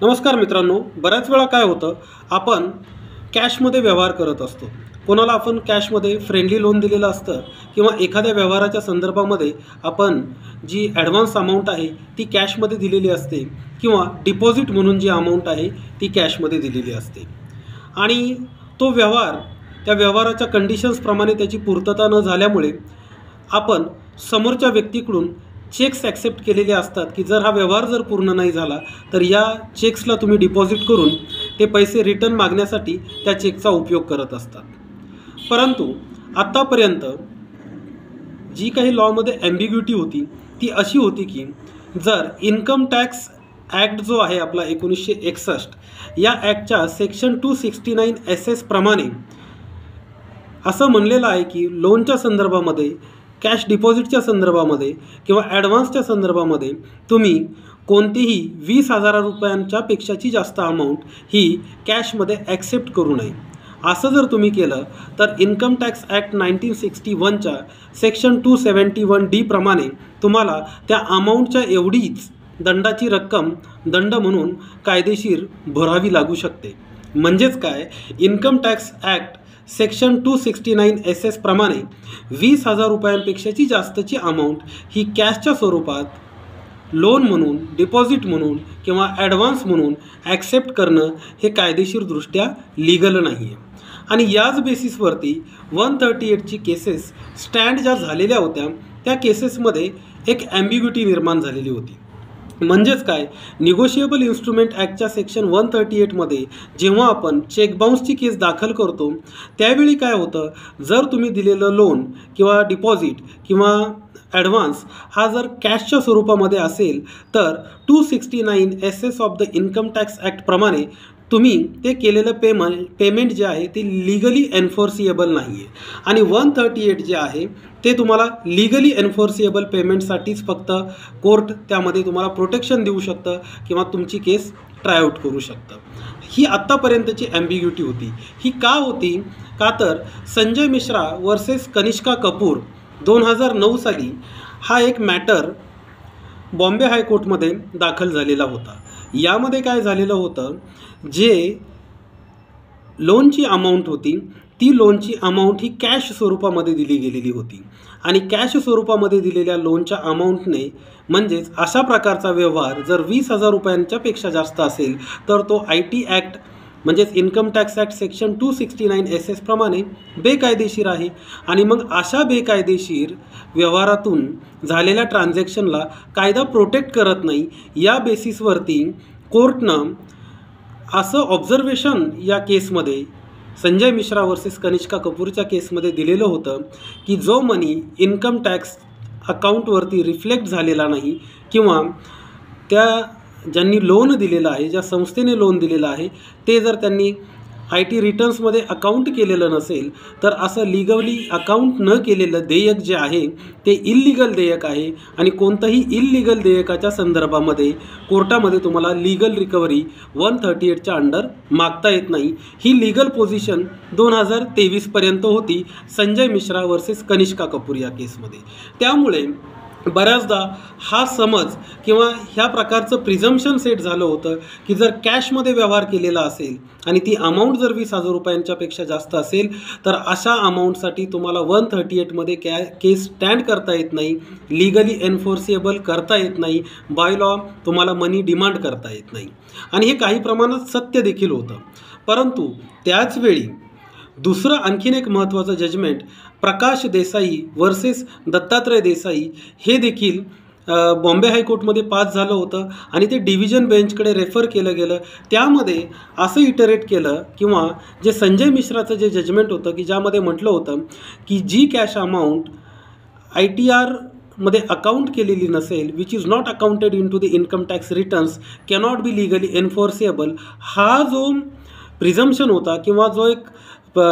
नमस्कार मित्रांनो, बऱ्याच वेळा काय होतं, आपण कॅशमध्ये व्यवहार करत असतो. कोणाला आपण कॅशमध्ये फ्रेंडली लोन दिलेलं असतं किंवा एखाद्या व्यवहाराच्या संदर्भामध्ये आपण जी ॲडव्हान्स अमाऊंट आहे ती कॅशमध्ये दिलेली असते किंवा डिपॉझिट म्हणून जी अमाऊंट आहे ती कॅशमध्ये दिलेली असते. आणि तो व्यवहार त्या व्यवहाराच्या कंडिशन्सप्रमाणे त्याची पूर्तता न झाल्यामुळे आपण समोरच्या व्यक्तीकडून चेक्स ॲक्सेप्ट केलेले असतात की जर हा व्यवहार जर पूर्ण नाही झाला तर या चेक्सला तुम्ही डिपॉझिट करून ते पैसे रिटर्न मागण्यासाठी त्या चेकचा उपयोग करत असतात. परंतु आत्तापर्यंत जी काही लॉमध्ये ॲम्बिग्युटी होती ती अशी होती की जर इन्कम टॅक्स ॲक्ट जो आहे आपला 1961 या ॲक्टच्या सेक्शन 269 SS प्रमाणे असं म्हणलेलं आहे की लोनच्या संदर्भामध्ये, कॅश डिपॉझिटच्या संदर्भामध्ये किंवा ॲडव्हान्सच्या संदर्भामध्ये तुम्ही कोणतीही 20,000 रुपयांच्या पेक्षाची जास्त अमाऊंट ही कॅशमध्ये ॲक्सेप्ट करू नये. असं जर तुम्ही केलं तर इन्कम टॅक्स ॲक्ट 1961च्या सेक्शन 271D प्रमाणे तुम्हाला त्या अमाऊंटच्या एवढीच दंडाची रक्कम दंड म्हणून कायदेशीर भरावी लागू शकते. म्हणजेच काय, income tax act section 269 SS प्रमाणे 20,000 रुपयांपेक्षाची जास्तची अमाऊंट ही कॅशच्या स्वरूपात लोन म्हणून, डिपॉझिट म्हणून किंवा ॲडव्हान्स म्हणून ॲक्सेप्ट करणं हे कायदेशीरदृष्ट्या लीगल नाही आहे. आणि याच बेसिसवरती 138ची केसेस स्टँड ज्या झालेल्या होत्या त्या केसेसमध्ये एक ॲम्बिग्युटी निर्माण झालेली होती. म्हणजेच काय, निगोशिएबल इन्स्ट्रुमेंट ॲक्टच्या सेक्शन 138मध्ये जेव्हा आपण चेक बाउन्सची केस दाखल करतो त्यावेळी काय होतं, जर तुम्ही दिलेलं लोन किंवा डिपॉझिट किंवा ॲडव्हान्स हा जर कॅशच्या स्वरूपामध्ये असेल तर 269 SS of the income tax ॲक्टप्रमाणे तुम्ही ते केलेलं पेमेंट जे आहे ते लीगली एन्फोर्सिएबल नाही आहे. आणि 138 जे आहे ते तुम्हाला लीगली एन्फोर्सिएबल पेमेंटसाठीच फक्त कोर्ट त्यामध्ये तुम्हाला प्रोटेक्शन देऊ शकतं किंवा तुमची केस ट्रायआउट करू शकतं. ही आत्तापर्यंतची ॲम्बिग्युटी होती. ही का होती, का तर संजय मिश्रा वर्सेस कनिष्का कपूर 2009 साली हा एक मॅटर बॉम्बे हायकोर्टमध्ये दाखल झालेला होता. यामध्ये काय झालेलं होतं, जे लोनची अमाऊंट होती ती लोनची अमाऊंट ही कॅश स्वरूपामध्ये दिली गेलेली होती आणि कॅश स्वरूपामध्ये दिलेल्या लोनच्या अमाऊंटने म्हणजेच अशा प्रकारचा व्यवहार जर 20,000 रुपयांच्या पेक्षा जास्त असेल तर तो IT ॲक्ट म्हणजेच income tax act section 269 SS प्रमाणे बेकायदेशीर आहे. आणि मग अशा बेकायदेशीर व्यवहारातून झालेल्या ट्रान्झॅक्शनला कायदा प्रोटेक्ट करत नाही. या बेसिसवरती कोर्टनं असं ऑब्झर्वेशन या केसमध्ये संजय मिश्रा वर्सेस कनिष्का कपूरच्या केसमध्ये दिलेलं होतं की जो मनी इन्कम टॅक्स अकाउंटवरती रिफ्लेक्ट झालेला नाही किंवा त्या ज्यांनी लोन दिलेलं आहे, ज्या संस्थेने लोन दिलेलं आहे ते जर त्यांनी IT रिटर्न्समध्ये अकाउंट केलेलं नसेल तर असं लीगली अकाउंट न केलेलं देयक जे आहे ते इल्लीगल देयक आहे. आणि कोणतंही इल्लीगल देयकाच्या संदर्भामध्ये कोर्टामध्ये तुम्हाला लीगल रिकव्हरी 138च्या अंडर मागता येत नाही. ही लीगल पोझिशन 2023पर्यंत होती संजय मिश्रा वर्सेस कनिष्का कपूर या केसमध्ये. त्यामुळे बऱ्याचदा हा समज किंवा ह्या प्रकारचं प्रिझम्पशन सेट झालं होतं की जर कॅशमध्ये व्यवहार केलेला असेल आणि ती अमाऊंट जर 20,000 रुपयांच्यापेक्षा जास्त असेल तर अशा अमाऊंटसाठी तुम्हाला 138मध्ये केस स्टँड करता येत नाही, लीगली एन्फोर्सिएबल करता येत नाही, बाय लॉ तुम्हाला मनी डिमांड करता येत नाही. आणि हे काही प्रमाणात सत्य देखील होतं. परंतु त्याचवेळी दुसरं आणखीन एक महत्त्वाचं जजमेंट प्रकाश देसाई वर्सेस दत्तात्रय देसाई हे देखील बॉम्बे हायकोर्टमध्ये पास झालं होतं आणि ते डिव्हिजन बेंचकडे रेफर केलं गेलं. त्यामध्ये असं इटरेट केलं किंवा जे संजय मिश्राचं जे जजमेंट होतं की ज्यामध्ये म्हटलं होतं की जी कॅश अमाऊंट ITR मध्ये अकाउंट केलेली नसेल, which is not accounted in to the income tax returns cannot be legally enforceable. हा जो प्रिझम्पशन होता किंवा जो एक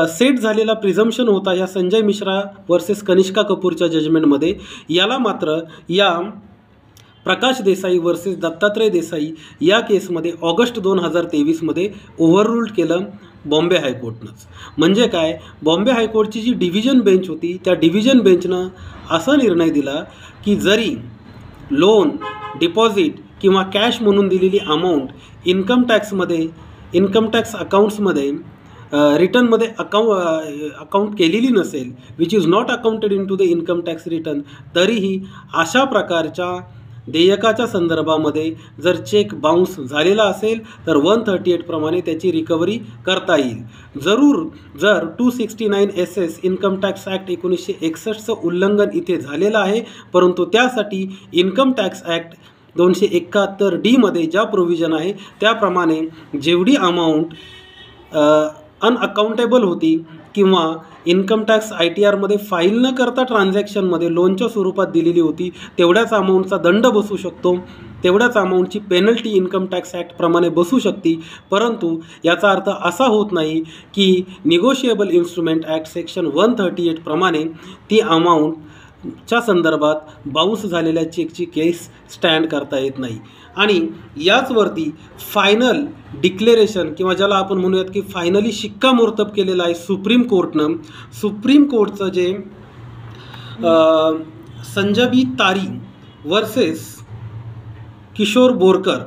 सेट झालेला प्रिझम्पशन होता या संजय मिश्रा वर्सेस कनिष्का कपूरच्या जजमेंटमध्ये, याला मात्र या प्रकाश देसाई वर्सेस दत्तात्रय देसाई या केसमध्ये ऑगस्ट 2023मध्ये ओव्हररूल्ड केलं बॉम्बे हायकोर्टनंच. म्हणजे काय, बॉम्बे हायकोर्टची जी डिव्हिजन बेंच होती त्या डिव्हिजन बेंचनं असा निर्णय दिला की जरी लोन, डिपॉझिट किंवा कॅश म्हणून दिलेली अमाऊंट इन्कम टॅक्स अकाउंट्समध्ये रिटर्नमध्ये अकाउंट केलेली नसेल, which is not accounted in to the income tax return, तरीही अशा प्रकारच्या देयकाच्या संदर्भामध्ये जर चेक बाउन्स झालेला असेल तर 138 प्रमाणे त्याची रिकव्हरी करता येईल. जर 269 SS इन्कम टॅक्स ॲक्ट 1961चं उल्लंघन इथे झालेलं आहे, परंतु त्यासाठी इन्कम टॅक्स ॲक्ट 271D मध्ये ज्या प्रोव्हिजन आहे त्याप्रमाणे जेवढी अमाऊंट अनअकाउंटेबल होती किंवा इन्कम टॅक्स ITRमध्ये फाईल न करता ट्रान्झॅक्शनमध्ये लोनच्या स्वरूपात दिलेली होती तेवढ्याच अमाऊंटचा दंड बसू शकतो, तेवढ्याच अमाऊंटची पेनल्टी इन्कम टॅक्स ॲक्टप्रमाणे बसू शकते. परंतु याचा अर्थ असा होत नाही की निगोशिएबल इन्स्ट्रुमेंट ॲक्ट सेक्शन 138 प्रमाणे ती अमाऊंटच्या संदर्भात बाउन्स झालेल्या चेकची केस स्टँड करता येत नाही. आणि याचवरती फायनल डिक्लेरेशन किंवा ज्याला आपण म्हणूयात की फायनली शिक्कामोर्तब केलेलं आहे सुप्रीम कोर्टनं. सुप्रीम कोर्टचं जे संजबी तारी वर्सेस किशोर बोरकर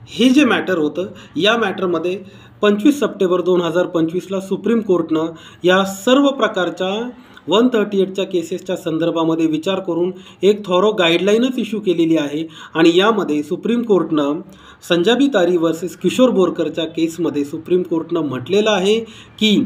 हे जे मॅटर होतं, या मॅटरमध्ये 25 सप्टेंबर 2025ला सुप्रीम कोर्टनं या सर्व प्रकारच्या 138च्या केसेसच्या संदर्भामध्ये विचार करून एक थॉरो गाईडलाईनच इश्यू केलेली आहे. आणि यामध्ये सुप्रीम कोर्टनं संजबी तारी वर्सेस किशोर बोरकरच्या केसमध्ये सुप्रीम कोर्टनं म्हटलेलं आहे की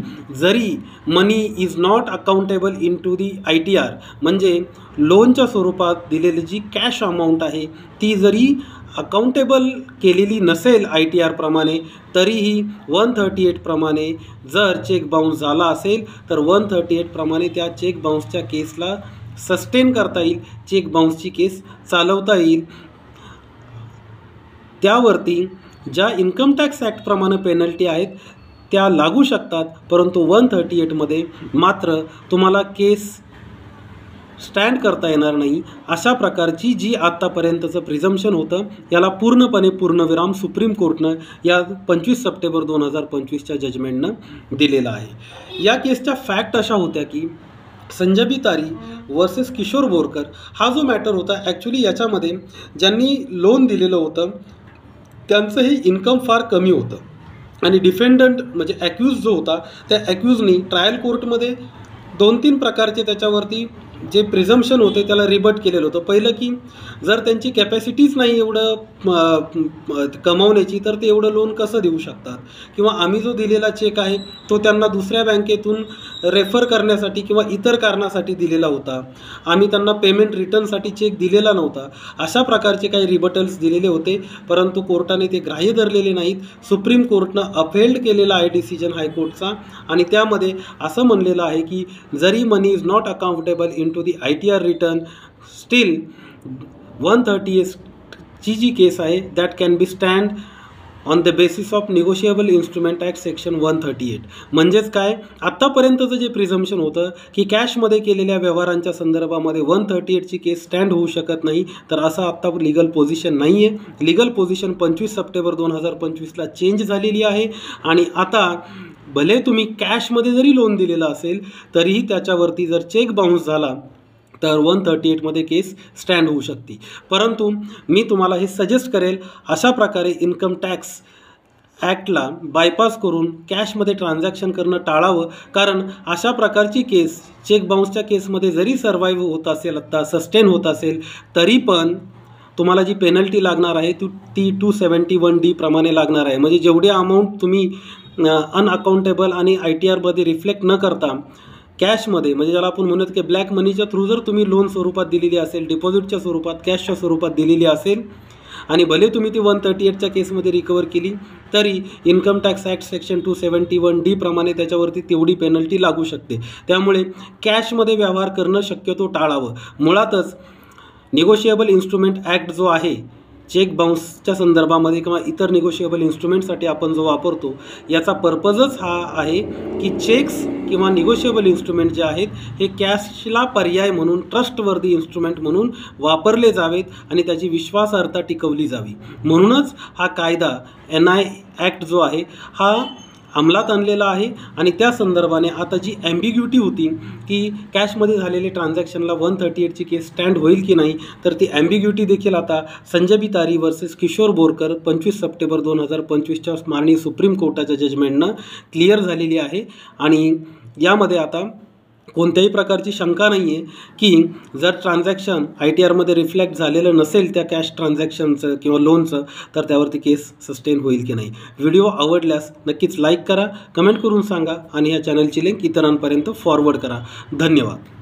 जरी money is not accountable into the ITR, म्हणजे लोनच्या स्वरूपात दिलेली जी कॅश अमाऊंट आहे ती जरी अकाउंटेबल केलेली नसेल ITR प्रमाणे, तरीही 138 प्रमाणे जर चेक बाउन्स झाला असेल तर 138 प्रमाणे त्या चेक बाउन्सच्या केसला सस्टेन करता येईल, चेक बाउन्सची केस चालवता येईल. त्यावरती ज्या इन्कम टॅक्स ॲक्टप्रमाणे पेनल्टी आहेत त्या लागू शकतात, परंतु 138मध्ये मात्र तुम्हाला केस स्टँड करता येणार नाही. अशा प्रकारची जी आत्तापर्यंतचं प्रिझम्पशन होतं याला पूर्णपणे पूर्णविराम सुप्रीम कोर्टनं या 25 सप्टेंबर 2025च्या जजमेंटनं दिलेला आहे. या केसच्या फॅक्ट अशा होत्या की संजबी तारी वर्सेस किशोर बोरकर हा जो मॅटर होता, ॲक्च्युली याच्यामध्ये ज्यांनी लोन दिलेलं होतं त्यांचं हे इन्कम फार कमी होतं आणि डिफेंडंट म्हणजे ॲक्यूज जो होता त्या ॲक्यूजनी ट्रायल कोर्टमध्ये 2-3 प्रकारचे त्याच्यावरती जे प्रिझम्पशन होते त्याला रिबट केलेलं होतं. पहिलं की जर त्यांची कॅपॅसिटीच नाही एवढं कमावण्याची तर ते एवढं लोन कसं देऊ शकतात, किंवा आम्ही जो दिलेला चेक आहे तो त्यांना दुसऱ्या बँकेतून रेफर करण्यासाठी किंवा इतर कारणासाठी दिलेला होता, आम्ही त्यांना पेमेंट रिटर्नसाठी चेक दिलेला नव्हता. अशा प्रकारचे काही रिबटल्स दिलेले होते, परंतु कोर्टाने ते ग्राह्य धरलेले नाहीत. सुप्रीम कोर्टनं अपहेल्ड केलेला आहे डिसिजन हायकोर्टचा आणि त्यामध्ये असं म्हणलेलं आहे की जरी money is not accountable into the ITR return, still 138ची जी केस आहे that can be stand on the basis of negotiable instrument act section 138. म्हणजेच काय, आत्तापर्यंतचं जे प्रिझम्पशन होतं की कॅशमध्ये केलेल्या व्यवहारांच्या संदर्भामध्ये 138ची केस स्टँड होऊ शकत नाही, तर असं आत्ता लिगल पोझिशन नाही आहे. लिगल पोझिशन 25 सप्टेंबर 2025ला चेंज झालेली आहे आणि आता भले तुम्ही कॅशमध्ये जरी लोन दिलेलं असेल तरीही त्याच्यावरती जर चेक बाउन्स झाला तर 138मध्ये केस स्टँड होऊ शकते. परंतु मी तुम्हाला हे सजेस्ट करेल अशा प्रकारे इन्कम टॅक्स ॲक्टला बायपास करून कॅशमध्ये ट्रान्झॅक्शन करणं टाळावं, कारण अशा प्रकारची केस चेक बाउन्सच्या केसमध्ये जरी सर्वाईव्ह होत असेल, आत्ता सस्टेन होत असेल, तरी पण तुम्हाला जी पेनल्टी लागणार आहे ती 271D प्रमाणे लागणार आहे. म्हणजे जेवढी अमाऊंट तुम्ही अनअकाउंटेबल आणि ITRमध्ये रिफ्लेक्ट न करता कॅशमध्ये, म्हणजे ज्याला आपण म्हणत की ब्लॅक मनीच्या थ्रू जर तुम्ही लोन स्वरूपात दिलेली असेल, डिपॉझिटच्या स्वरूपात, कॅशच्या स्वरूपात दिलेली असेल आणि भले तुम्ही ती 138च्या केसमध्ये रिकवर केली तरी income tax act section 271D प्रमाणे त्याच्यावरती तेवढी पेनल्टी लागू शकते. त्यामुळे कॅशमध्ये व्यवहार करणं शक्यतो टाळावं. मुळातच निगोशिएबल इन्स्ट्रुमेंट ॲक्ट जो आहे चेक बाउन्सच्या संदर्भामध्ये किंवा इतर निगोशिएबल इन्स्ट्रुमेंटसाठी आपण जो वापरतो याचा पर्पजच हा आहे की चेक्स किंवा निगोशिएबल इन्स्ट्रुमेंट जे आहेत हे कॅशला पर्याय म्हणून, ट्रस्टवर्दी इन्स्ट्रुमेंट म्हणून वापरले जावेत आणि त्याची विश्वासार्हता टिकवली जावी. म्हणूनच हा कायदा NI ॲक्ट जो आहे हा अंमलात आणलेला आहे आणि त्या संदर्भाने आता जी ॲम्बिग्युटी होती की कॅशमध्ये झालेले ट्रान्झॅक्शनला 138ची केस स्टँड होईल की नाही, तर ती ॲम्बिग्युटी देखील आता संजय बितारी वर्सेस किशोर बोरकर 25 सप्टेंबर 2025च्या माननीय सुप्रीम कोर्टाच्या जजमेंटनं क्लिअर झालेली आहे. आणि यामध्ये आता कोणत्याही प्रकारची शंका नाही आहे की जर ट्रान्झॅक्शन ITRमध्ये रिफ्लेक्ट झालेलं नसेल त्या कॅश ट्रान्झॅक्शनचं किंवा लोनचं, तर त्यावरती केस सस्टेन होईल की नाही. व्हिडिओ आवडल्यास नक्कीच लाईक करा, कमेंट करून सांगा आणि या चॅनलची लिंक इतरांपर्यंत फॉरवर्ड करा. धन्यवाद.